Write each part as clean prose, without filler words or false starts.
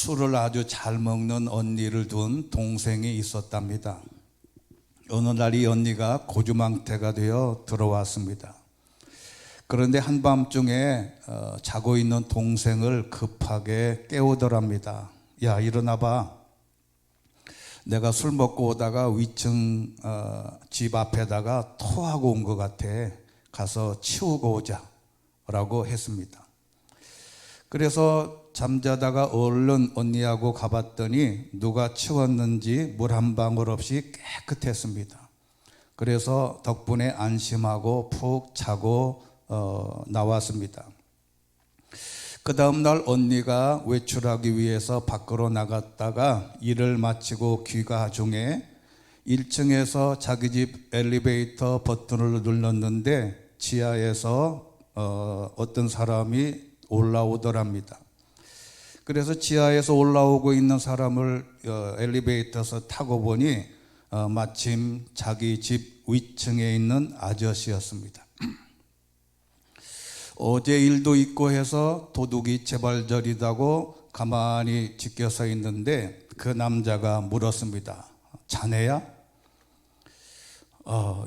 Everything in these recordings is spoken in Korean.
술을 아주 잘 먹는 언니를 둔 동생이 있었답니다. 어느 날 이 언니가 고주망태가 되어 들어왔습니다. 그런데 한밤중에 자고 있는 동생을 급하게 깨우더랍니다. 야, 일어나봐. 내가 술 먹고 오다가 위층 집 앞에다가 토하고 온 것 같아. 가서 치우고 오자 라고 했습니다. 그래서 잠자다가 얼른 언니하고 가봤더니 누가 치웠는지 물 한 방울 없이 깨끗했습니다. 그래서 덕분에 안심하고 푹 자고 나왔습니다. 그 다음날 언니가 외출하기 위해서 밖으로 나갔다가 일을 마치고 귀가 중에 1층에서 자기 집 엘리베이터 버튼을 눌렀는데 지하에서 어떤 사람이 올라오더랍니다. 그래서 지하에서 올라오고 있는 사람을 엘리베이터에서 타고 보니 마침 자기 집 위층에 있는 아저씨였습니다. 어제 일도 있고 해서 도둑이 재발절이다고 가만히 지켜서 있는데 그 남자가 물었습니다. 자네야?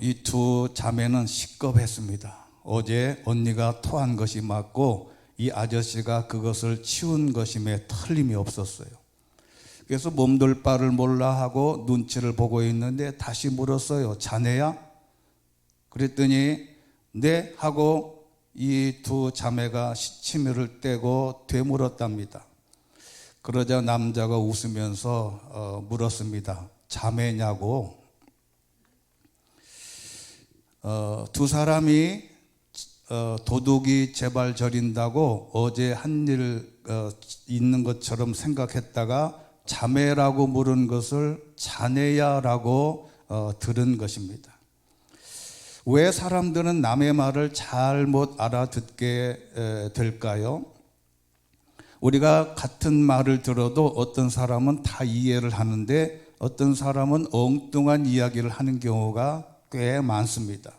이 두 자매는 시겁했습니다. 어제 언니가 토한 것이 맞고 이 아저씨가 그것을 치운 것임에 틀림이 없었어요. 그래서 몸둘 바를 몰라 하고 눈치를 보고 있는데 다시 물었어요. 자네야? 그랬더니 네 하고 이 두 자매가 시치미를 떼고 되물었답니다. 그러자 남자가 웃으면서 물었습니다. 자매냐고? 두 사람이 도둑이 재발 저린다고 어제 한 일 있는 것처럼 생각했다가 자매라고 물은 것을 자네야라고 들은 것입니다. 왜 사람들은 남의 말을 잘못 알아듣게 될까요? 우리가 같은 말을 들어도 어떤 사람은 다 이해를 하는데 어떤 사람은 엉뚱한 이야기를 하는 경우가 꽤 많습니다.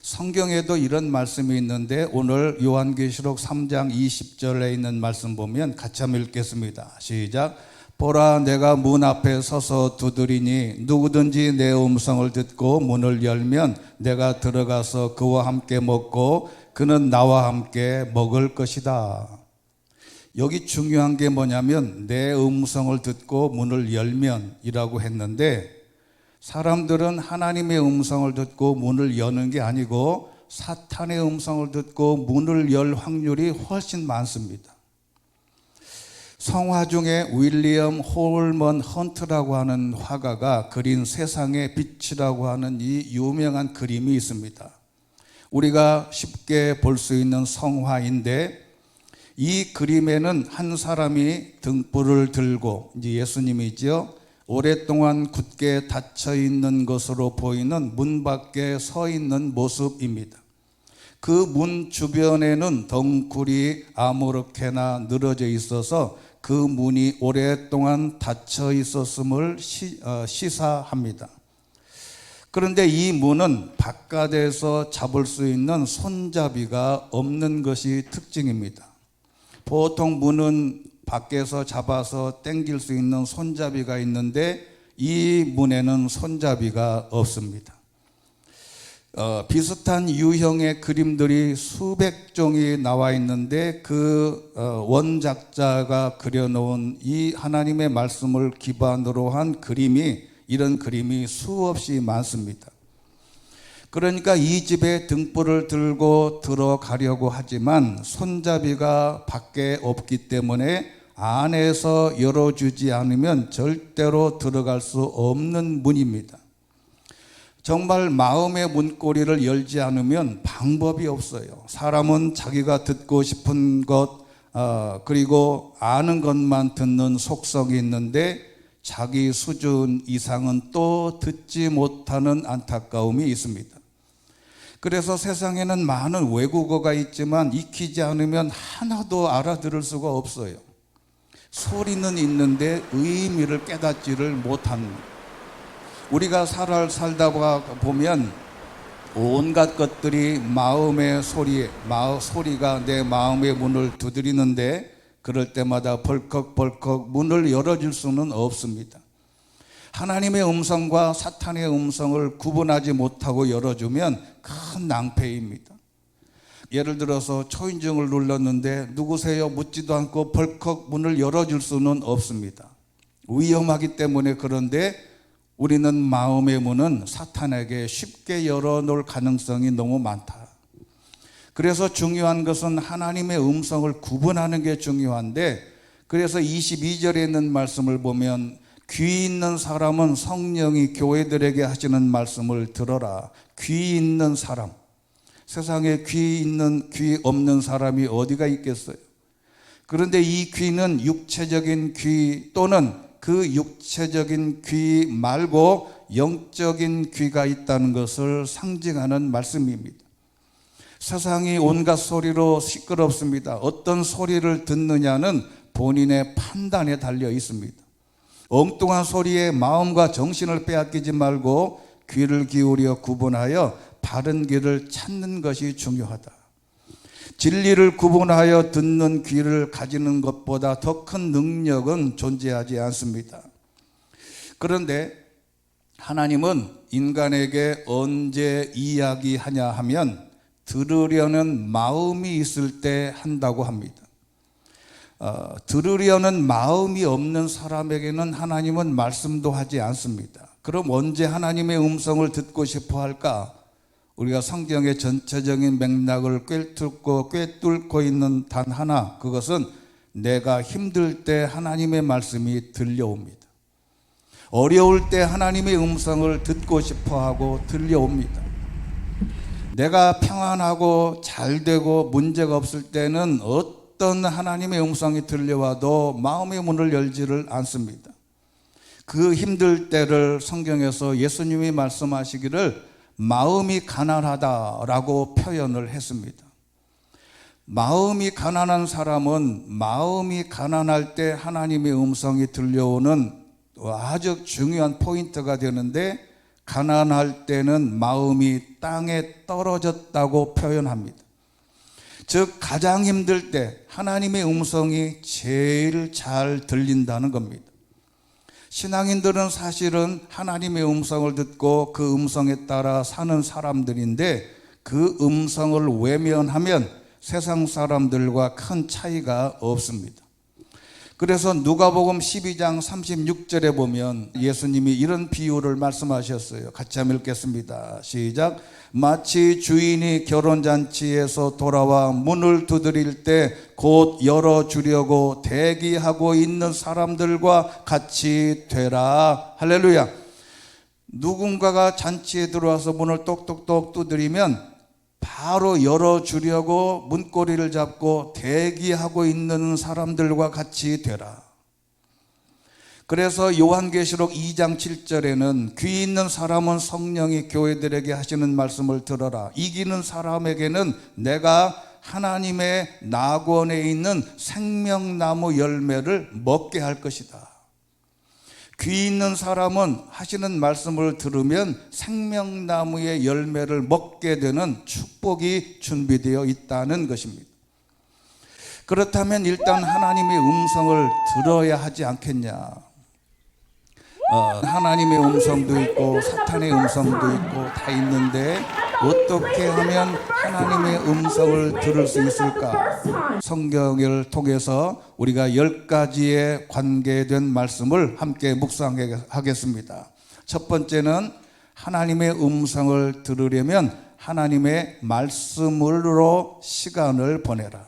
성경에도 이런 말씀이 있는데 오늘 요한계시록 3장 20절에 있는 말씀 보면 같이 한번 읽겠습니다. 시작. 보라, 내가 문 앞에 서서 두드리니 누구든지 내 음성을 듣고 문을 열면 내가 들어가서 그와 함께 먹고 그는 나와 함께 먹을 것이다. 여기 중요한 게 뭐냐면 내 음성을 듣고 문을 열면 이라고 했는데 사람들은 하나님의 음성을 듣고 문을 여는 게 아니고 사탄의 음성을 듣고 문을 열 확률이 훨씬 많습니다. 성화 중에 윌리엄 홀먼 헌트라고 하는 화가가 그린 세상의 빛이라고 하는 이 유명한 그림이 있습니다. 우리가 쉽게 볼 수 있는 성화인데 이 그림에는 한 사람이 등불을 들고 이제 예수님이죠. 오랫동안 굳게 닫혀 있는 것으로 보이는 문 밖에 서 있는 모습입니다. 그 문 주변에는 덩굴이 아무렇게나 늘어져 있어서 그 문이 오랫동안 닫혀 있었음을 시사합니다. 그런데 이 문은 바깥에서 잡을 수 있는 손잡이가 없는 것이 특징입니다. 보통 문은 밖에서 잡아서 당길 수 있는 손잡이가 있는데 이 문에는 손잡이가 없습니다. 비슷한 유형의 그림들이 수백 종이 나와 있는데 그 원작자가 그려놓은 이 하나님의 말씀을 기반으로 한 그림이 이런 그림이 수없이 많습니다. 그러니까 이 집에 등불을 들고 들어가려고 하지만 손잡이가 밖에 없기 때문에 안에서 열어주지 않으면 절대로 들어갈 수 없는 문입니다. 정말 마음의 문고리를 열지 않으면 방법이 없어요. 사람은 자기가 듣고 싶은 것 그리고 아는 것만 듣는 속성이 있는데 자기 수준 이상은 또 듣지 못하는 안타까움이 있습니다. 그래서 세상에는 많은 외국어가 있지만 익히지 않으면 하나도 알아들을 수가 없어요. 소리는 있는데 의미를 깨닫지를 못합니다. 우리가 살다 보면 온갖 것들이 마음의 소리가 내 마음의 문을 두드리는데 그럴 때마다 벌컥벌컥 문을 열어줄 수는 없습니다. 하나님의 음성과 사탄의 음성을 구분하지 못하고 열어주면 큰 낭패입니다. 예를 들어서 초인종을 눌렀는데 누구세요? 묻지도 않고 벌컥 문을 열어줄 수는 없습니다. 위험하기 때문에. 그런데 우리는 마음의 문은 사탄에게 쉽게 열어놓을 가능성이 너무 많다. 그래서 중요한 것은 하나님의 음성을 구분하는 게 중요한데, 그래서 22절에 있는 말씀을 보면 귀 있는 사람은 성령이 교회들에게 하시는 말씀을 들어라. 귀 있는 사람. 세상에 귀 없는 사람이 어디가 있겠어요? 그런데 이 귀는 육체적인 귀 또는 그 육체적인 귀 말고 영적인 귀가 있다는 것을 상징하는 말씀입니다. 세상이 온갖 소리로 시끄럽습니다. 어떤 소리를 듣느냐는 본인의 판단에 달려 있습니다. 엉뚱한 소리에 마음과 정신을 빼앗기지 말고 귀를 기울여 구분하여 바른 길을 찾는 것이 중요하다. 진리를 구분하여 듣는 귀를 가지는 것보다 더 큰 능력은 존재하지 않습니다. 그런데 하나님은 인간에게 언제 이야기하냐 하면 들으려는 마음이 있을 때 한다고 합니다. 들으려는 마음이 없는 사람에게는 하나님은 말씀도 하지 않습니다. 그럼 언제 하나님의 음성을 듣고 싶어 할까? 우리가 성경의 전체적인 맥락을 꿰뚫고 있는 단 하나, 그것은 내가 힘들 때 하나님의 말씀이 들려옵니다. 어려울 때 하나님의 음성을 듣고 싶어하고 들려옵니다. 내가 평안하고 잘되고 문제가 없을 때는 어떤 하나님의 음성이 들려와도 마음의 문을 열지를 않습니다. 그 힘들 때를 성경에서 예수님이 말씀하시기를 마음이 가난하다라고 표현을 했습니다. 마음이 가난한 사람은 마음이 가난할 때 하나님의 음성이 들려오는 아주 중요한 포인트가 되는데, 가난할 때는 마음이 땅에 떨어졌다고 표현합니다. 즉 가장 힘들 때 하나님의 음성이 제일 잘 들린다는 겁니다. 신앙인들은 사실은 하나님의 음성을 듣고 그 음성에 따라 사는 사람들인데, 그 음성을 외면하면 세상 사람들과 큰 차이가 없습니다. 그래서 누가복음 12장 36절에 보면 예수님이 이런 비유를 말씀하셨어요. 같이 한번 읽겠습니다. 시작. 마치 주인이 결혼잔치에서 돌아와 문을 두드릴 때 곧 열어주려고 대기하고 있는 사람들과 같이 되라. 할렐루야. 누군가가 잔치에 들어와서 문을 똑똑똑 두드리면 바로 열어주려고 문고리를 잡고 대기하고 있는 사람들과 같이 되라. 그래서 요한계시록 2장 7절에는 귀 있는 사람은 성령이 교회들에게 하시는 말씀을 들어라. 이기는 사람에게는 내가 하나님의 낙원에 있는 생명나무 열매를 먹게 할 것이다. 귀 있는 사람은 하시는 말씀을 들으면 생명나무의 열매를 먹게 되는 축복이 준비되어 있다는 것입니다. 그렇다면 일단 하나님의 음성을 들어야 하지 않겠냐? 하나님의 음성도 있고 사탄의 음성도 있고 다 있는데 어떻게 하면 하나님의 음성을 들을 수 있을까? 성경을 통해서 우리가 10가지에 관계된 말씀을 함께 묵상하겠습니다. 첫 번째는 하나님의 음성을 들으려면 하나님의 말씀으로 시간을 보내라.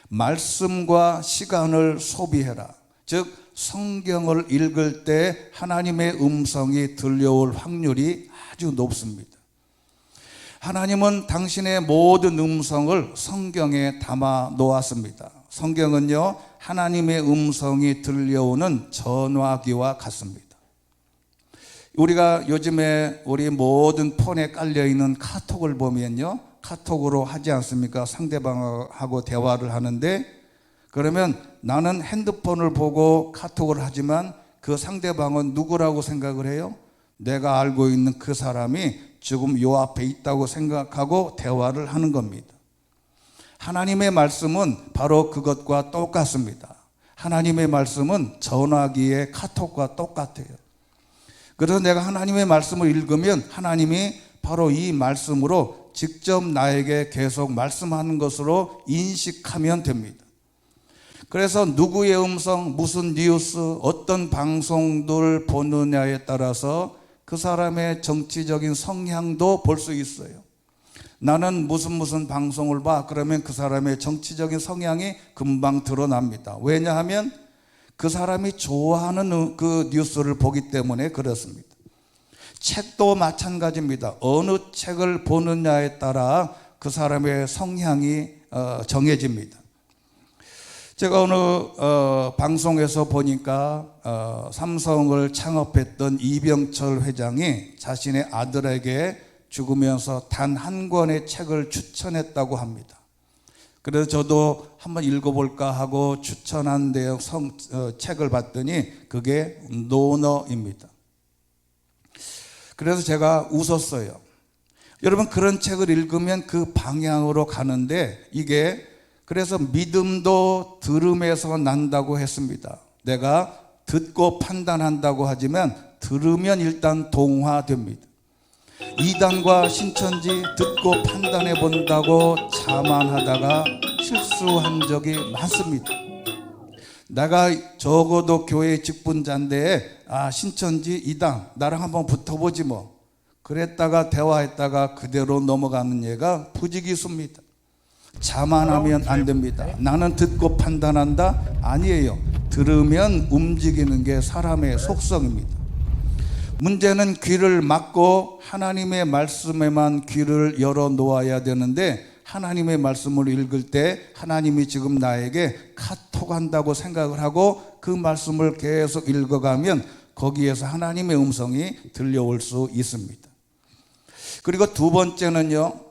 말씀과 시간을 소비해라. 즉 성경을 읽을 때 하나님의 음성이 들려올 확률이 아주 높습니다. 하나님은 당신의 모든 음성을 성경에 담아 놓았습니다. 성경은요, 하나님의 음성이 들려오는 전화기와 같습니다. 우리가 요즘에 우리 모든 폰에 깔려있는 카톡을 보면요, 카톡으로 하지 않습니까? 상대방하고 대화를 하는데, 그러면 나는 핸드폰을 보고 카톡을 하지만 그 상대방은 누구라고 생각을 해요? 내가 알고 있는 그 사람이 지금 요 앞에 있다고 생각하고 대화를 하는 겁니다. 하나님의 말씀은 바로 그것과 똑같습니다. 하나님의 말씀은 전화기의 카톡과 똑같아요. 그래서 내가 하나님의 말씀을 읽으면 하나님이 바로 이 말씀으로 직접 나에게 계속 말씀하는 것으로 인식하면 됩니다. 그래서 누구의 음성, 무슨 뉴스, 어떤 방송들 보느냐에 따라서 그 사람의 정치적인 성향도 볼 수 있어요. 나는 무슨 방송을 봐. 그러면 그 사람의 정치적인 성향이 금방 드러납니다. 왜냐하면 그 사람이 좋아하는 그 뉴스를 보기 때문에 그렇습니다. 책도 마찬가지입니다. 어느 책을 보느냐에 따라 그 사람의 성향이 정해집니다. 제가 어느 방송에서 보니까 삼성을 창업했던 이병철 회장이 자신의 아들에게 죽으면서 단 한 권의 책을 추천했다고 합니다. 그래서 저도 한번 읽어볼까 하고 추천한 내용 책을 봤더니 그게 노너입니다. 그래서 제가 웃었어요. 여러분, 그런 책을 읽으면 그 방향으로 가는데, 이게 그래서 믿음도 들음에서 난다고 했습니다. 내가 듣고 판단한다고 하지만 들으면 일단 동화됩니다. 이단과 신천지 듣고 판단해 본다고 자만하다가 실수한 적이 많습니다. 내가 적어도 교회 직분자인데 신천지 이단 나랑 한번 붙어보지 뭐. 그랬다가 대화했다가 그대로 넘어가는 예가 부지기수입니다. 자만하면 안 됩니다. 나는 듣고 판단한다? 아니에요. 들으면 움직이는 게 사람의 속성입니다. 문제는 귀를 막고 하나님의 말씀에만 귀를 열어 놓아야 되는데, 하나님의 말씀을 읽을 때 하나님이 지금 나에게 카톡한다고 생각을 하고 그 말씀을 계속 읽어가면 거기에서 하나님의 음성이 들려올 수 있습니다. 그리고 두 번째는요,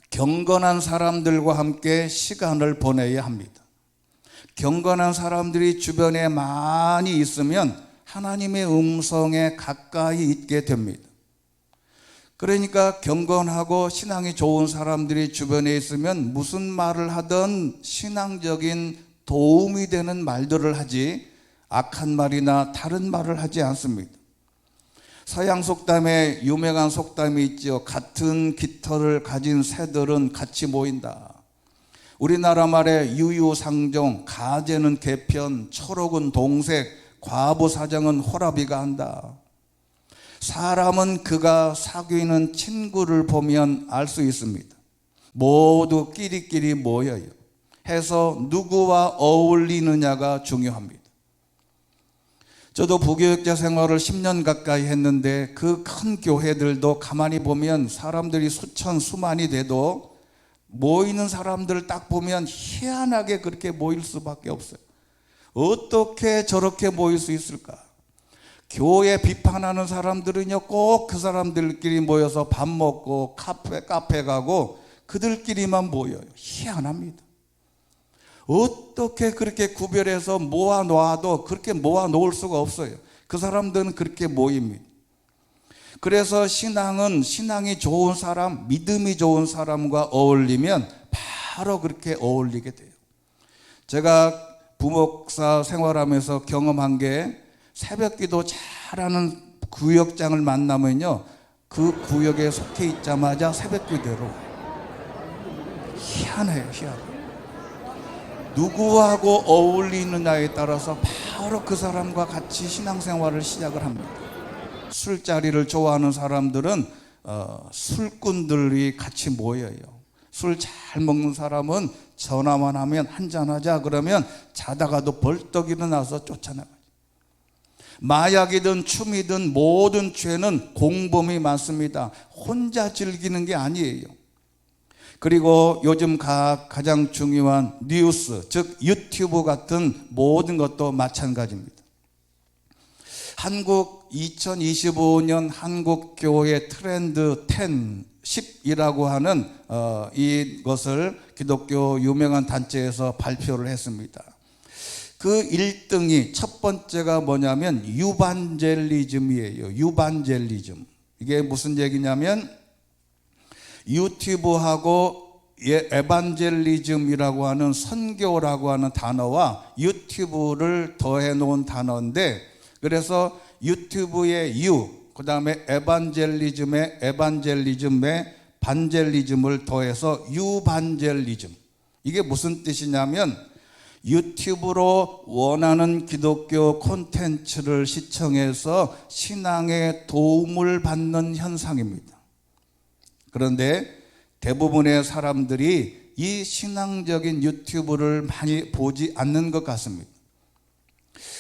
경건한 사람들과 함께 시간을 보내야 합니다. 경건한 사람들이 주변에 많이 있으면 하나님의 음성에 가까이 있게 됩니다. 그러니까 경건하고 신앙이 좋은 사람들이 주변에 있으면 무슨 말을 하든 신앙적인 도움이 되는 말들을 하지 악한 말이나 다른 말을 하지 않습니다. 서양 속담에 유명한 속담이 있죠. 같은 깃털을 가진 새들은 같이 모인다. 우리나라 말에 유유상종, 가재는 개편, 초록은 동색, 과부사장은 호라비가 한다. 사람은 그가 사귀는 친구를 보면 알 수 있습니다. 모두 끼리끼리 모여요. 해서 누구와 어울리느냐가 중요합니다. 저도 부교육자 생활을 10년 가까이 했는데 그 큰 교회들도 가만히 보면 사람들이 수천 수만이 돼도 모이는 사람들을 딱 보면 희한하게 그렇게 모일 수밖에 없어요. 어떻게 저렇게 모일 수 있을까? 교회 비판하는 사람들은요, 꼭 그 사람들끼리 모여서 밥 먹고 카페 가고 그들끼리만 모여요. 희한합니다. 어떻게 그렇게 구별해서 모아놓아도 그렇게 모아놓을 수가 없어요. 그 사람들은 그렇게 모입니다. 그래서 신앙은 신앙이 좋은 사람, 믿음이 좋은 사람과 어울리면 바로 그렇게 어울리게 돼요. 제가 부목사 생활하면서 경험한 게, 새벽기도 잘하는 구역장을 만나면요, 그 구역에 속해 있자마자 새벽기도로 희한해요. 희한해요. 누구하고 어울리느냐에 따라서 바로 그 사람과 같이 신앙생활을 시작을 합니다. 술자리를 좋아하는 사람들은 술꾼들이 같이 모여요. 술 잘 먹는 사람은 전화만 하면 한잔하자 그러면 자다가도 벌떡 일어나서 쫓아나가요. 마약이든 춤이든 모든 죄는 공범이 많습니다. 혼자 즐기는 게 아니에요. 그리고 요즘 가장 중요한 뉴스, 즉 유튜브 같은 모든 것도 마찬가지입니다. 한국 2025년 한국교회 트렌드 10이라고 하는 이것을 기독교 유명한 단체에서 발표를 했습니다. 그 1등이 첫 번째가 뭐냐면 유반젤리즘이에요. 유반젤리즘. 이게 무슨 얘기냐면 유튜브하고 에반젤리즘이라고 하는 선교라고 하는 단어와 유튜브를 더해 놓은 단어인데, 그래서 유튜브의 유, 그 다음에 에반젤리즘의 반젤리즘을 더해서 유반젤리즘. 이게 무슨 뜻이냐면 유튜브로 원하는 기독교 콘텐츠를 시청해서 신앙에 도움을 받는 현상입니다. 그런데 대부분의 사람들이 이 신앙적인 유튜브를 많이 보지 않는 것 같습니다.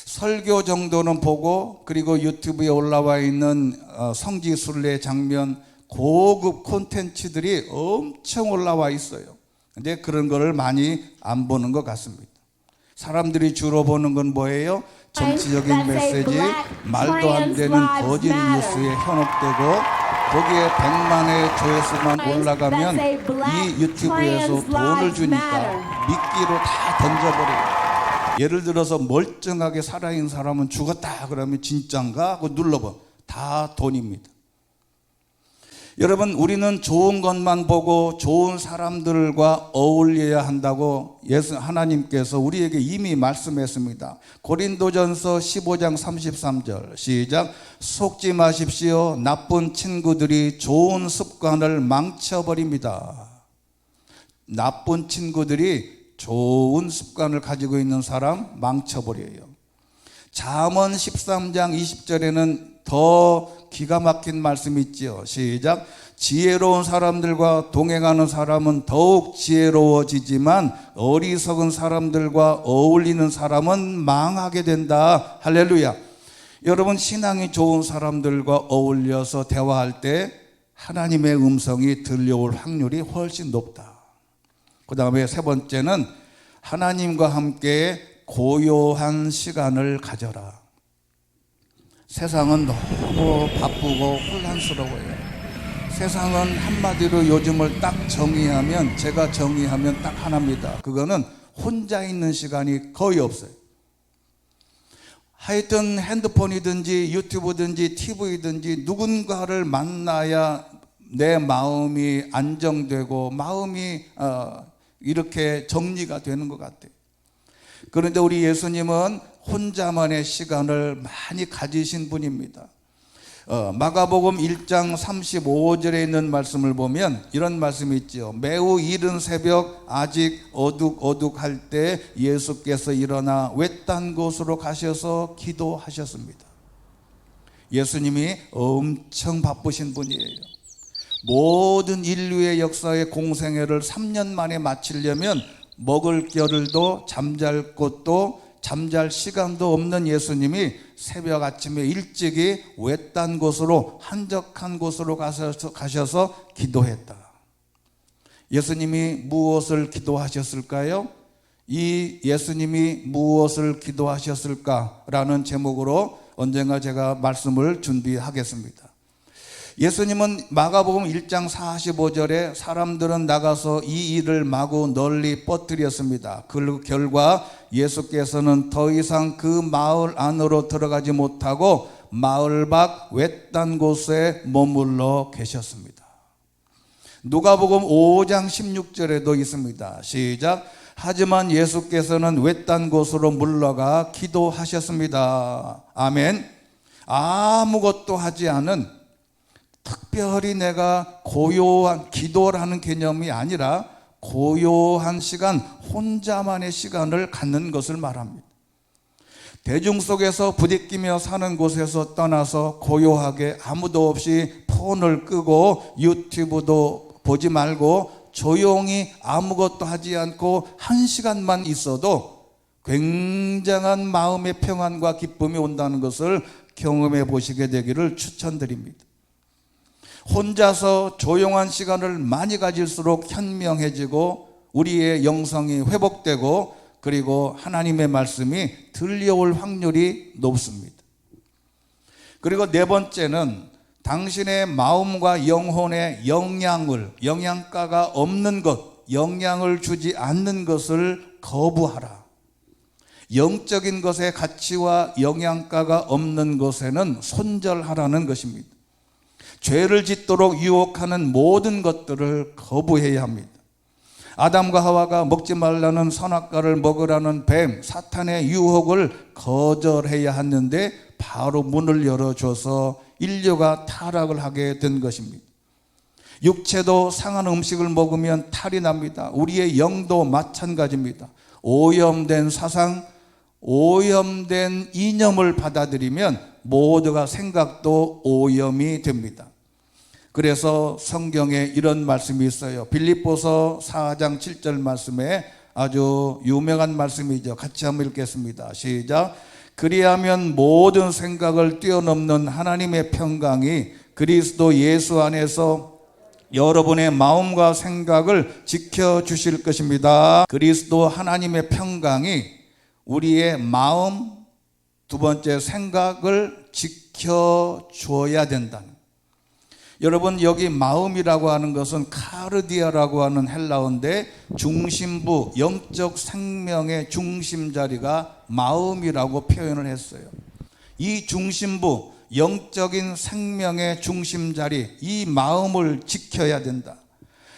설교 정도는 보고, 그리고 유튜브에 올라와 있는 성지순례 장면, 고급 콘텐츠들이 엄청 올라와 있어요. 근데 그런 거를 많이 안 보는 것 같습니다. 사람들이 주로 보는 건 뭐예요? 정치적인 메시지, 말도 안 되는 거짓 뉴스에 현혹되고, 거기에 100만의 조회수만 올라가면 이 유튜브에서 돈을 주니까 미끼로 다 던져버려요. 예를 들어서 멀쩡하게 살아있는 사람은 죽었다 그러면 진짠가 하고 눌러봐. 다 돈입니다. 여러분, 우리는 좋은 것만 보고 좋은 사람들과 어울려야 한다고 하나님께서 우리에게 이미 말씀했습니다. 고린도전서 15장 33절 시작. 속지 마십시오. 나쁜 친구들이 좋은 습관을 망쳐버립니다. 나쁜 친구들이 좋은 습관을 가지고 있는 사람 망쳐버려요. 잠언 13장 20절에는 더 기가 막힌 말씀이 있지요. 시작. 지혜로운 사람들과 동행하는 사람은 더욱 지혜로워지지만 어리석은 사람들과 어울리는 사람은 망하게 된다. 할렐루야. 여러분, 신앙이 좋은 사람들과 어울려서 대화할 때 하나님의 음성이 들려올 확률이 훨씬 높다. 그 다음에 세 번째는 하나님과 함께 고요한 시간을 가져라. 세상은 너무 바쁘고 혼란스러워요. 세상은 한마디로 요즘을 딱 정의하면, 제가 정의하면 딱 하나입니다. 그거는 혼자 있는 시간이 거의 없어요. 하여튼 핸드폰이든지 유튜브든지 TV든지 누군가를 만나야 내 마음이 안정되고 마음이 이렇게 정리가 되는 것 같아요. 그런데 우리 예수님은 혼자만의 시간을 많이 가지신 분입니다. 마가복음 1장 35절에 있는 말씀을 보면 이런 말씀이 있죠. 매우 이른 새벽 아직 어둑어둑할 때 예수께서 일어나 외딴 곳으로 가셔서 기도하셨습니다. 예수님이 엄청 바쁘신 분이에요. 모든 인류의 역사의 공생애를 3년 만에 마치려면 먹을 겨를도 잠잘 곳도 잠잘 시간도 없는 예수님이 새벽 아침에 일찍이 외딴 곳으로, 한적한 곳으로 가셔서 기도했다. 예수님이 무엇을 기도하셨을까요? 이 예수님이 무엇을 기도하셨을까라는 제목으로 언젠가 제가 말씀을 준비하겠습니다. 예수님은 마가복음 1장 45절에 사람들은 나가서 이 일을 마구 널리 뻗뜨렸습니다. 그 결과 예수께서는 더 이상 그 마을 안으로 들어가지 못하고 마을 밖 외딴 곳에 머물러 계셨습니다. 누가복음 5장 16절에도 있습니다. 시작. 하지만 예수께서는 외딴 곳으로 물러가 기도하셨습니다. 아멘. 아무것도 하지 않은, 특별히 내가 고요한 기도라는 개념이 아니라 고요한 시간, 혼자만의 시간을 갖는 것을 말합니다. 대중 속에서 부대끼며 사는 곳에서 떠나서 고요하게 아무도 없이 폰을 끄고 유튜브도 보지 말고 조용히 아무것도 하지 않고 1시간만 있어도 굉장한 마음의 평안과 기쁨이 온다는 것을 경험해 보시게 되기를 추천드립니다. 혼자서 조용한 시간을 많이 가질수록 현명해지고 우리의 영성이 회복되고 그리고 하나님의 말씀이 들려올 확률이 높습니다. 그리고 네 번째는 당신의 마음과 영혼에 영양가가 없는 것, 영향을 주지 않는 것을 거부하라. 영적인 것의 가치와 영양가가 없는 것에는 손절하라는 것입니다. 죄를 짓도록 유혹하는 모든 것들을 거부해야 합니다. 아담과 하와가 먹지 말라는 선악과를 먹으라는 뱀, 사탄의 유혹을 거절해야 하는데 바로 문을 열어줘서 인류가 타락을 하게 된 것입니다. 육체도 상한 음식을 먹으면 탈이 납니다. 우리의 영도 마찬가지입니다. 오염된 사상, 오염된 이념을 받아들이면 모두가 생각도 오염이 됩니다. 그래서 성경에 이런 말씀이 있어요. 빌립보서 4장 7절 말씀에 아주 유명한 말씀이죠. 같이 한번 읽겠습니다. 시작. 그리하면 모든 생각을 뛰어넘는 하나님의 평강이 그리스도 예수 안에서 여러분의 마음과 생각을 지켜주실 것입니다. 그리스도 하나님의 평강이 우리의 마음, 두 번째 생각을 지켜줘야 된다는. 여러분, 여기 마음이라고 하는 것은 카르디아라고 하는 헬라어인데 중심부, 영적 생명의 중심 자리가 마음이라고 표현을 했어요. 이 중심부, 영적인 생명의 중심 자리, 이 마음을 지켜야 된다.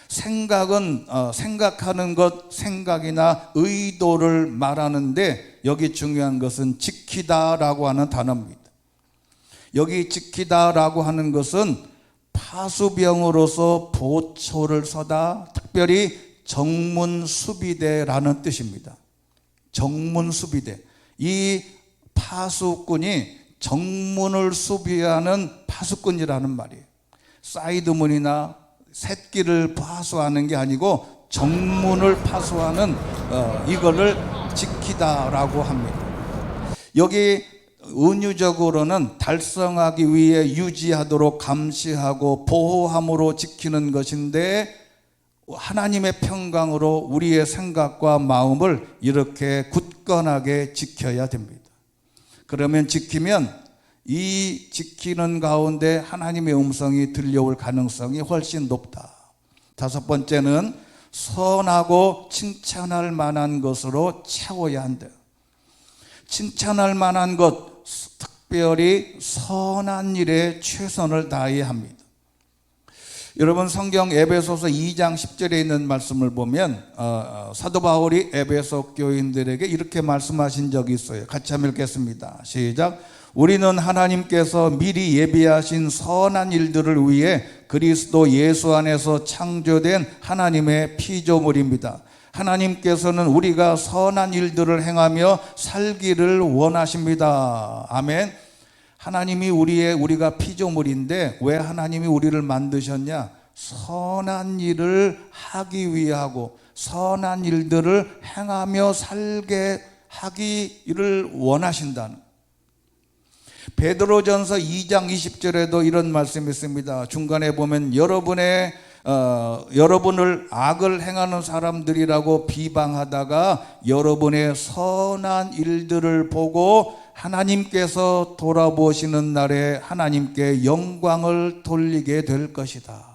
생각은 생각하는 것, 생각이나 의도를 말하는데 여기 중요한 것은 지키다라고 하는 단어입니다. 여기 지키다라고 하는 것은 파수병으로서 보초를 서다, 특별히 정문수비대라는 뜻입니다. 정문수비대. 이 파수꾼이 정문을 수비하는 파수꾼이라는 말이에요. 사이드문이나 새끼를 파수하는 게 아니고 정문을 파수하는 이거를 지키다라고 합니다. 여기 은유적으로는 달성하기 위해 유지하도록 감시하고 보호함으로 지키는 것인데 하나님의 평강으로 우리의 생각과 마음을 이렇게 굳건하게 지켜야 됩니다. 그러면 지키면 이 지키는 가운데 하나님의 음성이 들려올 가능성이 훨씬 높다. 다섯 번째는 선하고 칭찬할 만한 것으로 채워야 한다. 칭찬할 만한 것, 특별히 선한 일에 최선을 다해야 합니다. 여러분, 성경 에베소서 2장 10절에 있는 말씀을 보면 사도 바울이 에베소 교인들에게 이렇게 말씀하신 적이 있어요. 같이 한번 읽겠습니다. 시작. 우리는 하나님께서 미리 예비하신 선한 일들을 위해 그리스도 예수 안에서 창조된 하나님의 피조물입니다. 하나님께서는 우리가 선한 일들을 행하며 살기를 원하십니다. 아멘. 하나님이 우리가 피조물인데 왜 하나님이 우리를 만드셨냐? 선한 일을 하기 위하고 선한 일들을 행하며 살게 하기를 원하신다는. 베드로전서 2장 20절에도 이런 말씀이 있습니다. 중간에 보면 여러분을 악을 행하는 사람들이라고 비방하다가 여러분의 선한 일들을 보고 하나님께서 돌아보시는 날에 하나님께 영광을 돌리게 될 것이다.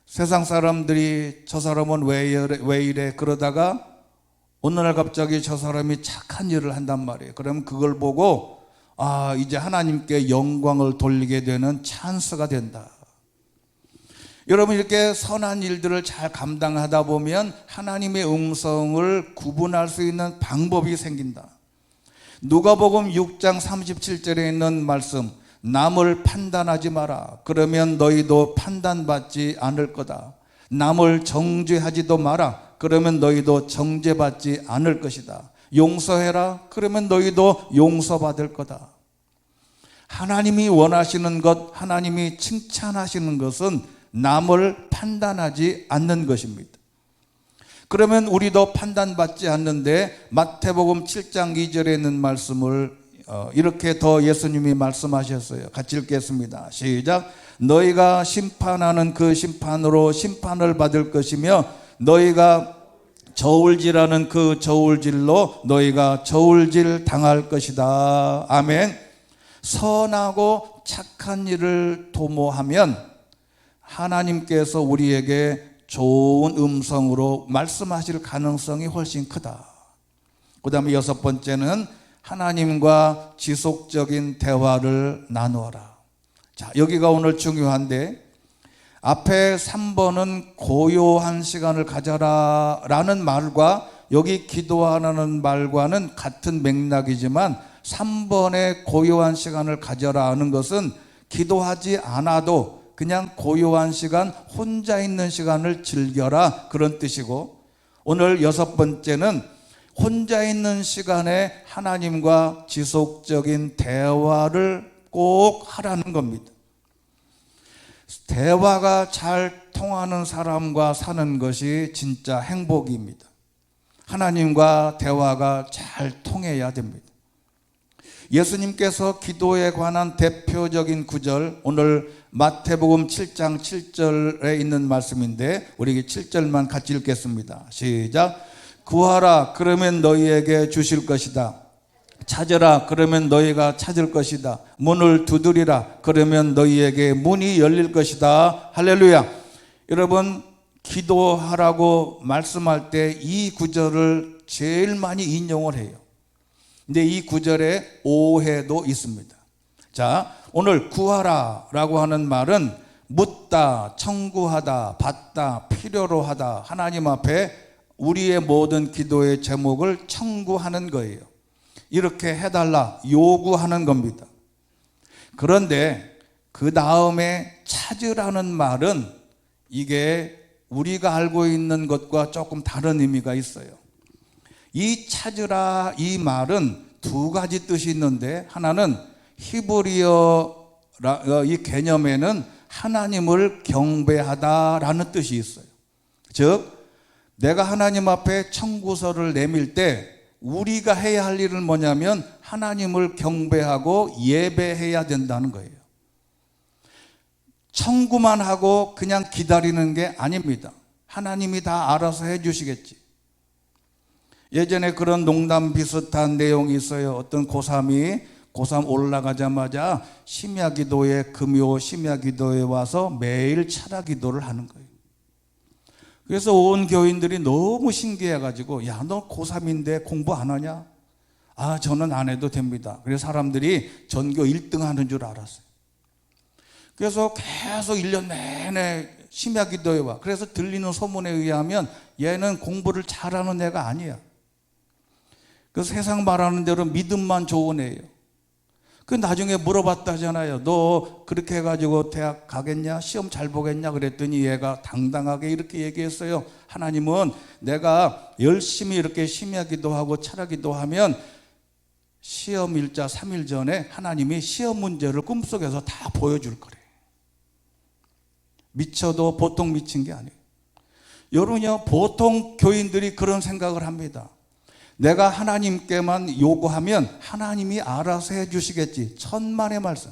세상 사람들이 저 사람은 왜 이래 그러다가 어느 날 갑자기 저 사람이 착한 일을 한단 말이에요. 그럼 그걸 보고 이제 하나님께 영광을 돌리게 되는 찬스가 된다. 여러분, 이렇게 선한 일들을 잘 감당하다 보면 하나님의 음성을 구분할 수 있는 방법이 생긴다. 누가복음 6장 37절에 있는 말씀, 남을 판단하지 마라. 그러면 너희도 판단받지 않을 거다. 남을 정죄하지도 마라. 그러면 너희도 정죄받지 않을 것이다. 용서해라. 그러면 너희도 용서받을 거다. 하나님이 원하시는 것, 하나님이 칭찬하시는 것은 남을 판단하지 않는 것입니다. 그러면 우리도 판단받지 않는데 마태복음 7장 2절에 있는 말씀을 이렇게 더 예수님이 말씀하셨어요. 같이 읽겠습니다. 시작. 너희가 심판하는 그 심판으로 심판을 받을 것이며 너희가 저울질하는 그 저울질로 너희가 저울질 당할 것이다. 아멘. 선하고 착한 일을 도모하면 하나님께서 우리에게 좋은 음성으로 말씀하실 가능성이 훨씬 크다. 그 다음에 여섯 번째는 하나님과 지속적인 대화를 나누어라. 자, 여기가 오늘 중요한데 앞에 3번은 고요한 시간을 가져라 라는 말과 여기 기도하라는 말과는 같은 맥락이지만 3번의 고요한 시간을 가져라 하는 것은 기도하지 않아도 그냥 고요한 시간, 혼자 있는 시간을 즐겨라 그런 뜻이고, 오늘 6번째는 혼자 있는 시간에 하나님과 지속적인 대화를 꼭 하라는 겁니다. 대화가 잘 통하는 사람과 사는 것이 진짜 행복입니다. 하나님과 대화가 잘 통해야 됩니다. 예수님께서 기도에 관한 대표적인 구절, 오늘 마태복음 7장 7절에 있는 말씀인데 우리 7절만 같이 읽겠습니다. 시작. 구하라 그러면 너희에게 주실 것이다. 찾으라 그러면 너희가 찾을 것이다. 문을 두드리라 그러면 너희에게 문이 열릴 것이다. 할렐루야. 여러분, 기도하라고 말씀할 때 이 구절을 제일 많이 인용을 해요. 근데 이 구절에 오해도 있습니다. 자, 오늘 구하라 라고 하는 말은 묻다, 청구하다, 받다, 필요로 하다, 하나님 앞에 우리의 모든 기도의 제목을 청구하는 거예요. 이렇게 해달라, 요구하는 겁니다. 그런데 그 다음에 찾으라는 말은 이게 우리가 알고 있는 것과 조금 다른 의미가 있어요. 이 찾으라 이 말은 두 가지 뜻이 있는데, 하나는 히브리어 이 개념에는 하나님을 경배하다라는 뜻이 있어요. 즉 내가 하나님 앞에 청구서를 내밀 때 우리가 해야 할 일은 뭐냐면 하나님을 경배하고 예배해야 된다는 거예요. 청구만 하고 그냥 기다리는 게 아닙니다. 하나님이 다 알아서 해 주시겠지. 예전에 그런 농담 비슷한 내용이 있어요. 어떤 고3이 고3 올라가자마자 심야기도에, 금요 심야기도에 와서 매일 철야기도를 하는 거예요. 그래서 온 교인들이 너무 신기해가지고, 야, 너 고3인데 공부 안 하냐? 아, 저는 안 해도 됩니다. 그래서 사람들이 전교 1등 하는 줄 알았어요. 그래서 계속 1년 내내 심야기도에 와. 그래서 들리는 소문에 의하면 얘는 공부를 잘하는 애가 아니야. 그 세상 말하는 대로 믿음만 좋은 애예요. 그 나중에 물어봤다잖아요. 너 그렇게 해가지고 대학 가겠냐? 시험 잘 보겠냐? 그랬더니 얘가 당당하게 이렇게 얘기했어요. 하나님은 내가 열심히 이렇게 심야기도 하고 철야기도 하면 시험 일자 3일 전에 하나님이 시험 문제를 꿈속에서 다 보여줄 거래. 미쳐도 보통 미친 게 아니에요. 여러분요, 보통 교인들이 그런 생각을 합니다. 내가 하나님께만 요구하면 하나님이 알아서 해 주시겠지. 천만의 말씀.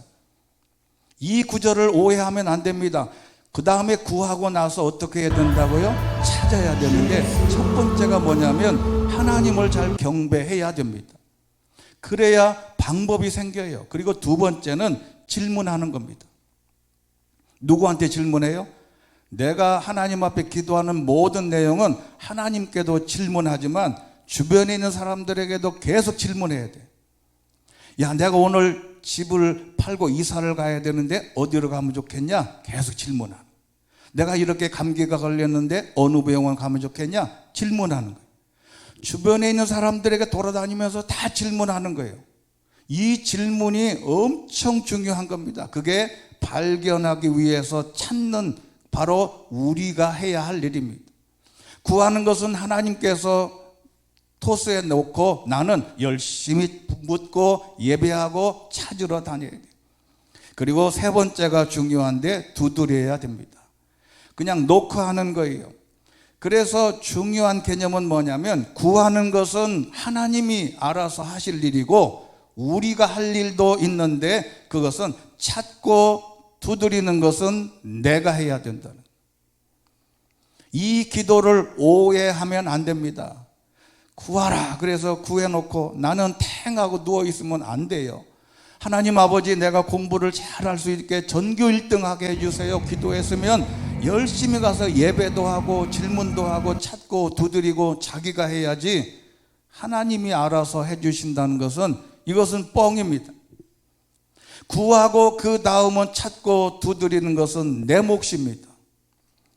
이 구절을 오해하면 안 됩니다. 그 다음에 구하고 나서 어떻게 해야 된다고요? 찾아야 되는데, 첫 번째가 뭐냐면 하나님을 잘 경배해야 됩니다. 그래야 방법이 생겨요. 그리고 두 번째는 질문하는 겁니다. 누구한테 질문해요? 내가 하나님 앞에 기도하는 모든 내용은 하나님께도 질문하지만 주변에 있는 사람들에게도 계속 질문해야 돼. 야, 내가 오늘 집을 팔고 이사를 가야 되는데 어디로 가면 좋겠냐? 계속 질문하는. 내가 이렇게 감기가 걸렸는데 어느 병원 가면 좋겠냐? 질문하는 거예요. 주변에 있는 사람들에게 돌아다니면서 다 질문하는 거예요. 이 질문이 엄청 중요한 겁니다. 그게 발견하기 위해서 찾는 바로 우리가 해야 할 일입니다. 구하는 것은 하나님께서 토스에 놓고 나는 열심히 묻고 예배하고 찾으러 다녀야 돼요. 그리고 세 번째가 중요한데 두드려야 됩니다. 그냥 놓고 하는 거예요. 그래서 중요한 개념은 뭐냐면 구하는 것은 하나님이 알아서 하실 일이고 우리가 할 일도 있는데 그것은 찾고 두드리는 것은 내가 해야 된다는. 이 기도를 오해하면 안 됩니다. 구하라 그래서 구해놓고 나는 탱하고 누워있으면 안 돼요. 하나님 아버지, 내가 공부를 잘할 수 있게 전교 1등 하게 해주세요. 기도했으면 열심히 가서 예배도 하고 질문도 하고 찾고 두드리고 자기가 해야지, 하나님이 알아서 해주신다는 것은 이것은 뻥입니다. 구하고 그 다음은 찾고 두드리는 것은 내 몫입니다.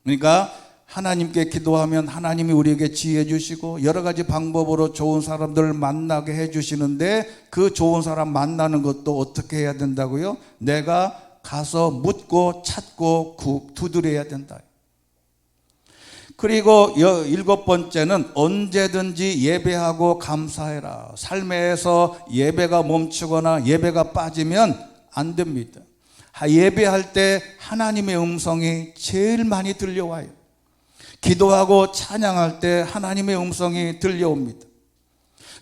그러니까 하나님께 기도하면 하나님이 우리에게 지혜 주시고 여러 가지 방법으로 좋은 사람들을 만나게 해 주시는데, 그 좋은 사람 만나는 것도 어떻게 해야 된다고요? 내가 가서 묻고 찾고 두드려야 된다. 그리고 7번째는 언제든지 예배하고 감사해라. 삶에서 예배가 멈추거나 예배가 빠지면 안 됩니다. 예배할 때 하나님의 음성이 제일 많이 들려와요. 기도하고 찬양할 때 하나님의 음성이 들려옵니다.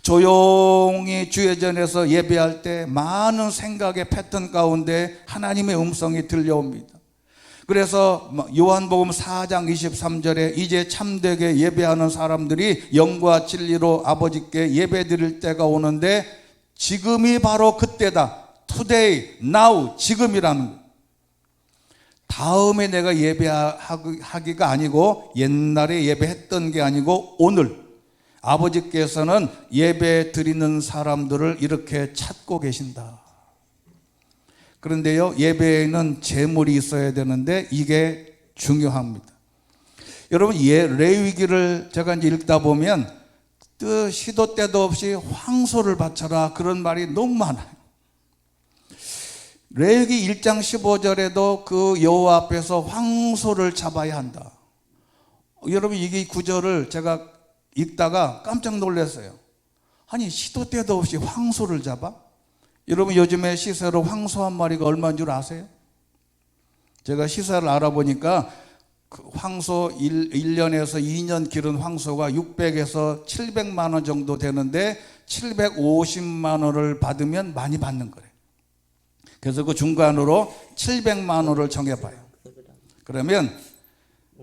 조용히 주회전에서 예배할 때 많은 생각의 패턴 가운데 하나님의 음성이 들려옵니다. 그래서 요한복음 4장 23절에 이제 참되게 예배하는 사람들이 영과 진리로 아버지께 예배 드릴 때가 오는데 지금이 바로 그때다. Today, now, 지금이라는 거예요. 다음에 내가 예배하기가 아니고 옛날에 예배했던 게 아니고 오늘 아버지께서는 예배 드리는 사람들을 이렇게 찾고 계신다. 그런데요, 예배에는 제물이 있어야 되는데 이게 중요합니다. 여러분, 레위기를 제가 이제 읽다 보면 시도 때도 없이 황소를 바쳐라 그런 말이 너무 많아요. 레위기 1장 15절에도 그 여호와 앞에서 황소를 잡아야 한다. 여러분, 이게 구절을 제가 읽다가 깜짝 놀랐어요. 아니, 시도 때도 없이 황소를 잡아? 여러분, 요즘에 시세로 황소 한 마리가 얼마인 줄 아세요? 제가 시세를 알아보니까 그 황소 1년에서 2년 기른 황소가 600에서 700만 원 정도 되는데 750만 원을 받으면 많이 받는 거래요. 그래서 그 중간으로 700만 원을 정해봐요. 그러면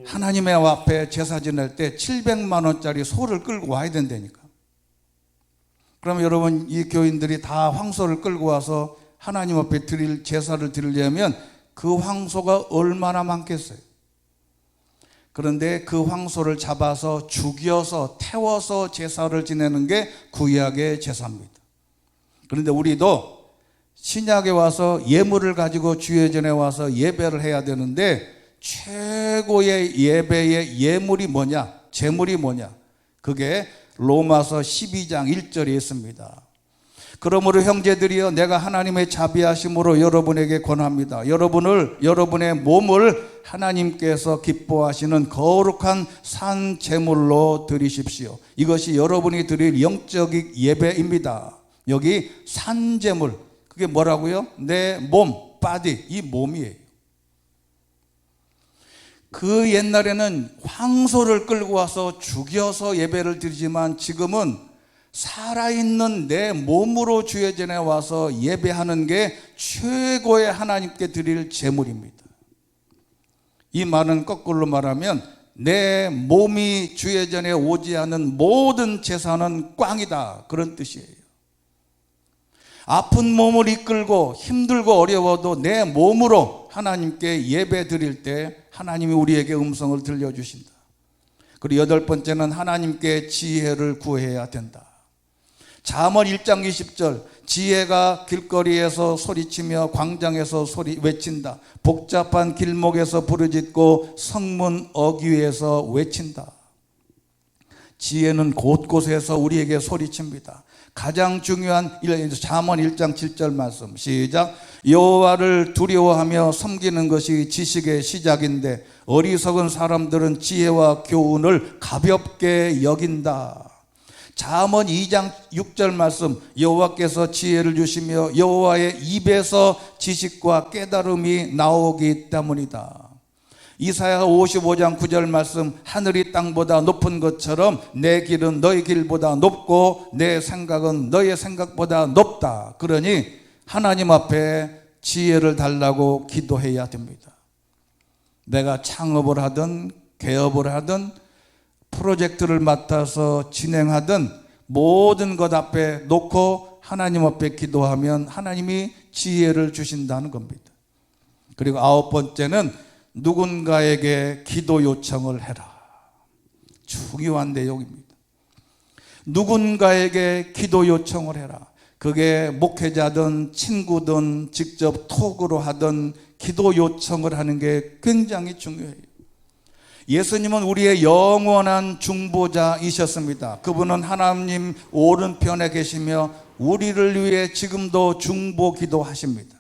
하나님의 앞에 제사 지낼 때 700만 원짜리 소를 끌고 와야 된다니까. 그러면 여러분, 이 교인들이 다 황소를 끌고 와서 하나님 앞에 제사를 드리려면 그 황소가 얼마나 많겠어요? 그런데 그 황소를 잡아서 죽여서 태워서 제사를 지내는 게 구약의 제사입니다. 그런데 우리도 신약에 와서 예물을 가지고 주회전에 와서 예배를 해야 되는데 최고의 예배의 예물이 뭐냐? 제물이 뭐냐? 그게 로마서 12장 1절에 있습니다. 그러므로 형제들이여, 내가 하나님의 자비하심으로 여러분에게 권합니다. 여러분의 몸을 하나님께서 기뻐하시는 거룩한 산 제물로 드리십시오. 이것이 여러분이 드릴 영적 예배입니다. 여기 산 제물, 그게 뭐라고요? 내 몸, body, 이 몸이에요. 그 옛날에는 황소를 끌고 와서 죽여서 예배를 드리지만 지금은 살아있는 내 몸으로 주회전에 와서 예배하는 게 최고의 하나님께 드릴 제물입니다. 이 말은 거꾸로 말하면 내 몸이 주회전에 오지 않은 모든 제사는 꽝이다, 그런 뜻이에요. 아픈 몸을 이끌고 힘들고 어려워도 내 몸으로 하나님께 예배 드릴 때 하나님이 우리에게 음성을 들려주신다. 그리고 8번째는 하나님께 지혜를 구해야 된다. 잠언 1장 20절, 지혜가 길거리에서 소리치며 광장에서 외친다. 복잡한 길목에서 부르짖고 성문 어귀에서 외친다. 지혜는 곳곳에서 우리에게 소리칩니다. 가장 중요한 잠언 1장 7절 말씀 시작. 여호와를 두려워하며 섬기는 것이 지식의 시작인데 어리석은 사람들은 지혜와 교훈을 가볍게 여긴다. 잠언 2장 6절 말씀, 여호와께서 지혜를 주시며 여호와의 입에서 지식과 깨달음이 나오기 때문이다. 이사야 55장 9절 말씀, 하늘이 땅보다 높은 것처럼 내 길은 너희 길보다 높고 내 생각은 너희의 생각보다 높다. 그러니 하나님 앞에 지혜를 달라고 기도해야 됩니다. 내가 창업을 하든 개업을 하든 프로젝트를 맡아서 진행하든 모든 것 앞에 놓고 하나님 앞에 기도하면 하나님이 지혜를 주신다는 겁니다. 그리고 9번째는 누군가에게 기도 요청을 해라. 중요한 내용입니다. 누군가에게 기도 요청을 해라. 그게 목회자든 친구든 직접 톡으로 하든 기도 요청을 하는 게 굉장히 중요해요. 예수님은 우리의 영원한 중보자이셨습니다. 그분은 하나님 오른편에 계시며 우리를 위해 지금도 중보 기도하십니다.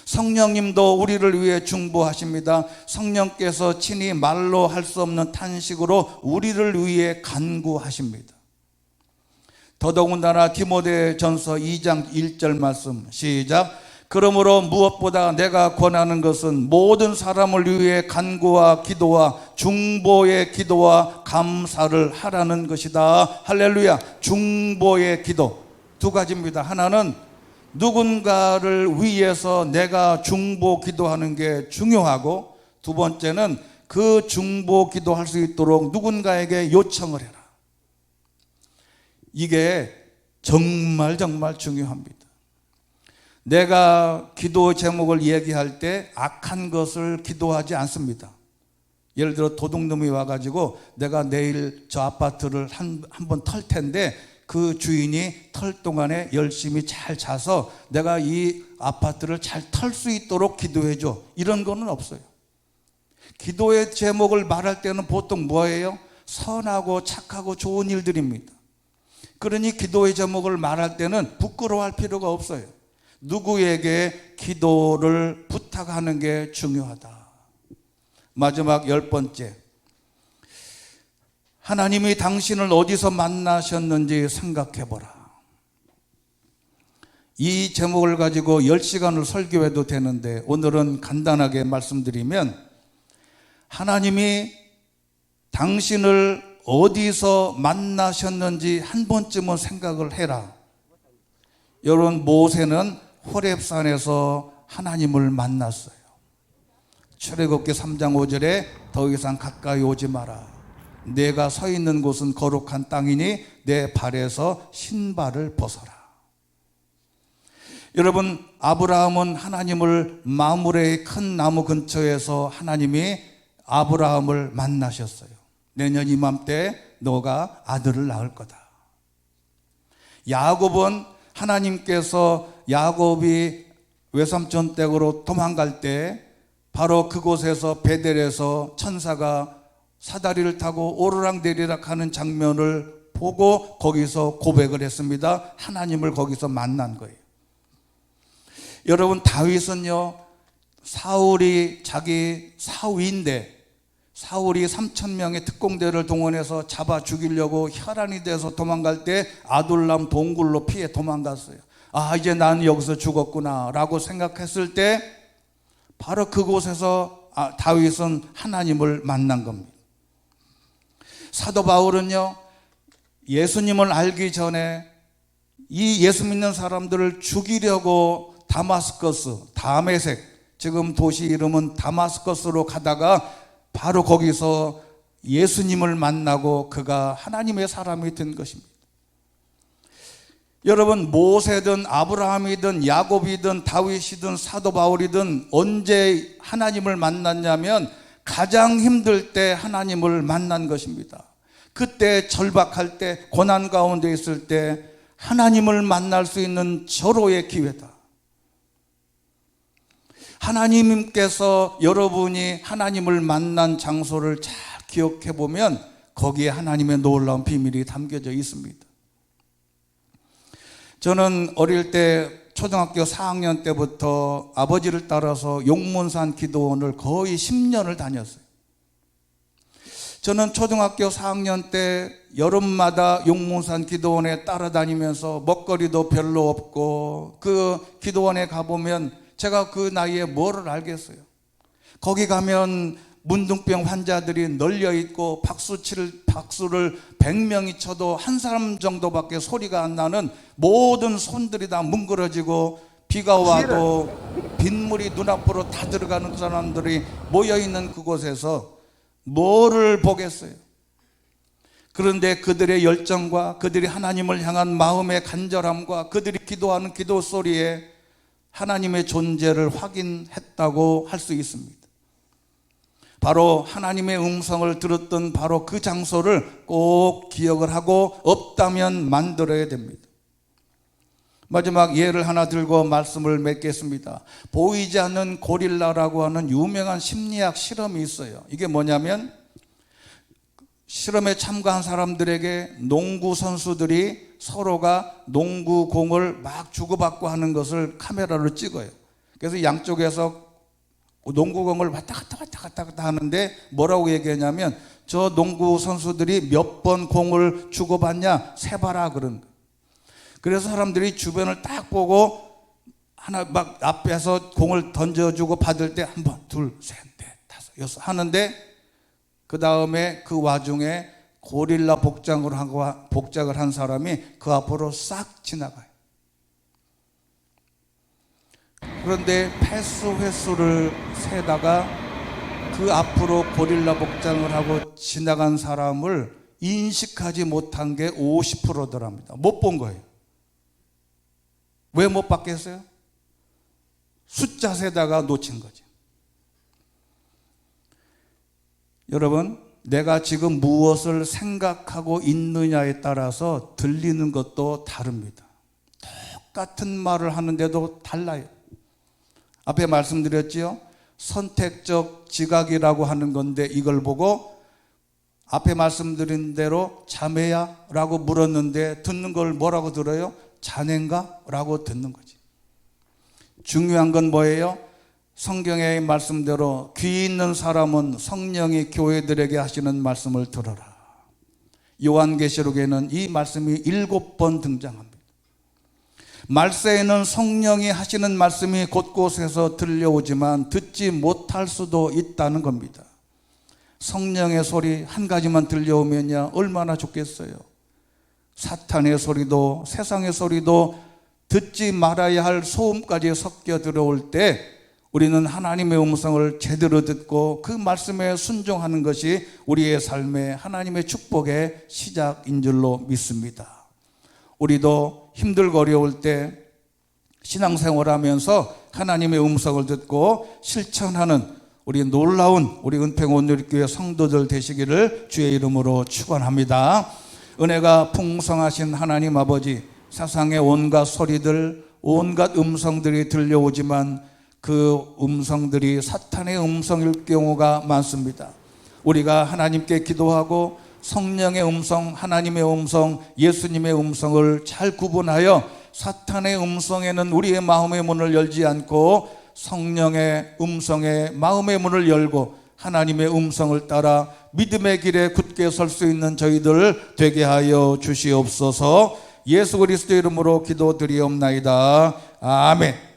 성령님도 우리를 위해 중보하십니다. 성령께서 친히 말로 할 수 없는 탄식으로 우리를 위해 간구하십니다. 더더군다나 디모데전서 2장 1절 말씀 시작. 그러므로 무엇보다 내가 권하는 것은 모든 사람을 위해 간구와 기도와 중보의 기도와 감사를 하라는 것이다. 할렐루야. 중보의 기도 두 가지입니다. 하나는 누군가를 위해서 내가 중보 기도하는 게 중요하고, 두 번째는 그 중보 기도할 수 있도록 누군가에게 요청을 해라. 이게 정말 중요합니다. 내가 기도 제목을 얘기할 때 악한 것을 기도하지 않습니다. 예를 들어 도둑놈이 와가지고 내가 내일 저 아파트를 한번 털 텐데 그 주인이 털 동안에 열심히 잘 자서 내가 이 아파트를 잘 털 수 있도록 기도해줘, 이런 거는 없어요. 기도의 제목을 말할 때는 보통 뭐예요? 선하고 착하고 좋은 일들입니다. 그러니 기도의 제목을 말할 때는 부끄러워할 필요가 없어요. 누구에게 기도를 부탁하는 게 중요하다. 마지막 10번째, 하나님이 당신을 어디서 만나셨는지 생각해보라. 이 제목을 가지고 10시간을 설교해도 되는데 오늘은 간단하게 말씀드리면, 하나님이 당신을 어디서 만나셨는지 한 번쯤은 생각을 해라. 여러분, 모세는 호렙산에서 하나님을 만났어요. 출애굽기 3장 5절에 더 이상 가까이 오지 마라. 내가 서 있는 곳은 거룩한 땅이니 내 발에서 신발을 벗어라. 여러분, 아브라함은 하나님을 마므레의 큰 나무 근처에서 하나님이 아브라함을 만나셨어요. 내년 이맘때 너가 아들을 낳을 거다. 야곱은 하나님께서 야곱이 외삼촌 댁으로 도망갈 때 바로 그곳에서 베델에서 천사가 사다리를 타고 오르락내리락 하는 장면을 보고 거기서 고백을 했습니다. 하나님을 거기서 만난 거예요. 여러분, 다윗은요, 사울이 자기 사위인데 사울이 3,000명의 특공대를 동원해서 잡아 죽이려고 혈안이 돼서 도망갈 때 아둘람 동굴로 피해 도망갔어요. 아, 이제 난 여기서 죽었구나 라고 생각했을 때 바로 그곳에서 다윗은 하나님을 만난 겁니다. 사도 바울은요, 예수님을 알기 전에 이 예수 믿는 사람들을 죽이려고 다마스커스, 다메섹, 지금 도시 이름은 다마스커스로 가다가 바로 거기서 예수님을 만나고 그가 하나님의 사람이 된 것입니다. 여러분, 모세든 아브라함이든 야곱이든 다윗이든 사도 바울이든 언제 하나님을 만났냐면 가장 힘들 때 하나님을 만난 것입니다. 그때 절박할 때, 고난 가운데 있을 때 하나님을 만날 수 있는 절호의 기회다. 하나님께서 여러분이 하나님을 만난 장소를 잘 기억해 보면 거기에 하나님의 놀라운 비밀이 담겨져 있습니다. 저는 어릴 때 초등학교 4학년 때부터 아버지를 따라서 용문산 기도원을 거의 10년을 다녔어요. 저는 초등학교 4학년 때 여름마다 용문산 기도원에 따라다니면서 먹거리도 별로 없고 그 기도원에 가보면 제가 그 나이에 뭐를 알겠어요. 거기 가면 문둥병 환자들이 널려 있고 박수를 100명이 쳐도 한 사람 정도밖에 소리가 안 나는 모든 손들이 다 뭉그러지고 비가 와도 빗물이 눈앞으로 다 들어가는 사람들이 모여있는 그곳에서 뭐를 보겠어요. 그런데 그들의 열정과 그들이 하나님을 향한 마음의 간절함과 그들이 기도하는 기도 소리에 하나님의 존재를 확인했다고 할 수 있습니다. 바로 하나님의 음성을 들었던 바로 그 장소를 꼭 기억을 하고 없다면 만들어야 됩니다. 마지막 예를 하나 들고 말씀을 맺겠습니다. 보이지 않는 고릴라라고 하는 유명한 심리학 실험이 있어요. 이게 뭐냐면 실험에 참가한 사람들에게 농구 선수들이 서로가 농구 공을 막 주고받고 하는 것을 카메라로 찍어요. 그래서 양쪽에서 농구공을 왔다 갔다 하는데 뭐라고 얘기하냐면 저 농구 선수들이 몇 번 공을 주고받냐 세봐라 그런 거예요. 그래서 사람들이 주변을 딱 보고 하나 막 앞에서 공을 던져주고 받을 때 한 번, 둘, 셋, 넷, 다섯, 여섯 하는데 그 다음에 그 와중에 고릴라 복장을 한 사람이 그 앞으로 싹 지나가요. 그런데 패스 횟수를 세다가 그 앞으로 고릴라 복장을 하고 지나간 사람을 인식하지 못한 게 50%더랍니다. 못 본 거예요. 왜 못 봤겠어요? 숫자 세다가 놓친 거죠. 여러분, 내가 지금 무엇을 생각하고 있느냐에 따라서 들리는 것도 다릅니다. 똑같은 말을 하는데도 달라요. 앞에 말씀드렸지요. 선택적 지각이라고 하는 건데 이걸 보고 앞에 말씀드린 대로 자매야? 라고 물었는데 듣는 걸 뭐라고 들어요? 자네인가? 라고 듣는 거지. 중요한 건 뭐예요? 성경의 말씀대로 귀 있는 사람은 성령이 교회들에게 하시는 말씀을 들어라. 요한계시록에는 이 말씀이 7번 등장합니다. 말세에는 성령이 하시는 말씀이 곳곳에서 들려오지만 듣지 못할 수도 있다는 겁니다. 성령의 소리 한 가지만 들려오면야 얼마나 좋겠어요. 사탄의 소리도 세상의 소리도 듣지 말아야 할 소음까지 섞여 들어올 때 우리는 하나님의 음성을 제대로 듣고 그 말씀에 순종하는 것이 우리의 삶의 하나님의 축복의 시작인 줄로 믿습니다. 우리도 힘들고 어려울 때 신앙생활하면서 하나님의 음성을 듣고 실천하는 우리 놀라운 우리 은평온누리교회 성도들 되시기를 주의 이름으로 축원합니다. 은혜가 풍성하신 하나님 아버지, 세상의 온갖 소리들, 온갖 음성들이 들려오지만 그 음성들이 사탄의 음성일 경우가 많습니다. 우리가 하나님께 기도하고 성령의 음성, 하나님의 음성, 예수님의 음성을 잘 구분하여 사탄의 음성에는 우리의 마음의 문을 열지 않고 성령의 음성에 마음의 문을 열고 하나님의 음성을 따라 믿음의 길에 굳게 설 수 있는 저희들 되게 하여 주시옵소서. 예수 그리스도 이름으로 기도드리옵나이다. 아멘.